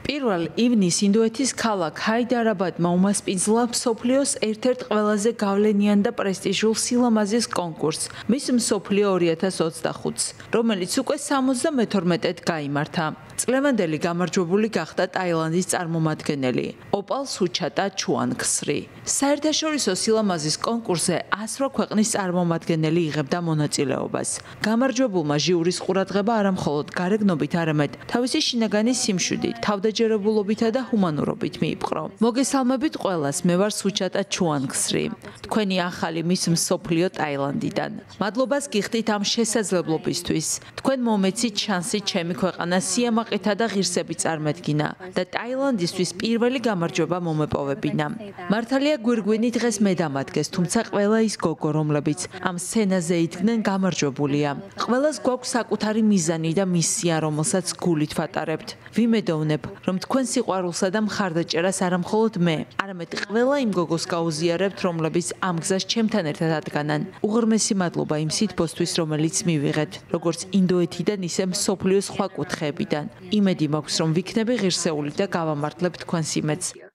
პირველ ივნის ინდოეთის ქალაქ ჰაიდარაბადმა უმასპინძლა მსოფლიოს ერთ-ერთ ყველაზე გავლენიან და პრესტიჟულ სილამაზის კონკურსს, მის მსოფლიო 2025-ს, რომელიც უკვე 72-ად გაიმართა. წლევანდელი გამარჯვებული გახდა ტაილანდის წარმომადგენელი, ოპალ სუჩატა ჩუანგსრი. საერთაშორისო სილამაზის კონკურსზე 108 ქვეყნის წარმომადგენელი იღებდა მონაწილეობას. გამარჯვებულმა ჟიურის ყურადღება არამხოლოდ გარეგნობით, არამედ თავისი შინაგანი სიმშვიდით, თავდაჯერებულობითა და ჰუმანურობით მიიპყრო. მოგესალმებით ყველას, მე ვარ სუჩატა ჩუანგსრი. თქვენი ახალი მის მსოფლიო ტაილანდიდან. მადლობას გიხდით ამ შესაძლებლობისთვის. თქვენ მომეცით შანსი ჩემი ქვეყანა სიამაყეთა და ღირსებით წარმედგინა და ტაილანდისთვის პირველი გამარჯვება მომეპოვებინა. მართალია გვირგვინი დღეს მე დამადგეს, თუმცა ყველა ის გოგო, რომლებიც ამ სცენაზე იდგნენ, გამარჯვებულია. ყველას გვაქვს საკუთარი მიზანი და მისია, რომელსაც გულით ვატარებთ. ვიმედოვნებ, რომ თქვენ სიყვარულსა და მხარდაჭერას არამხოლოდ მე, არამედ ყველა იმ გოგოს გაუზიარებთ, რომლებიც ამ გზას ჩემთან ერთად ადგანან. უღრმესი მადლობა იმ სითბოსთვის, რომელიც მივიღეთ, როგორც ინდოეთიდან, ისე მსოფლიოს სხვა კუთხეებიდან. იმედი მაქვს, რომ ვიქნები ღირსეული და გავამართლებ თქვენს იმედს.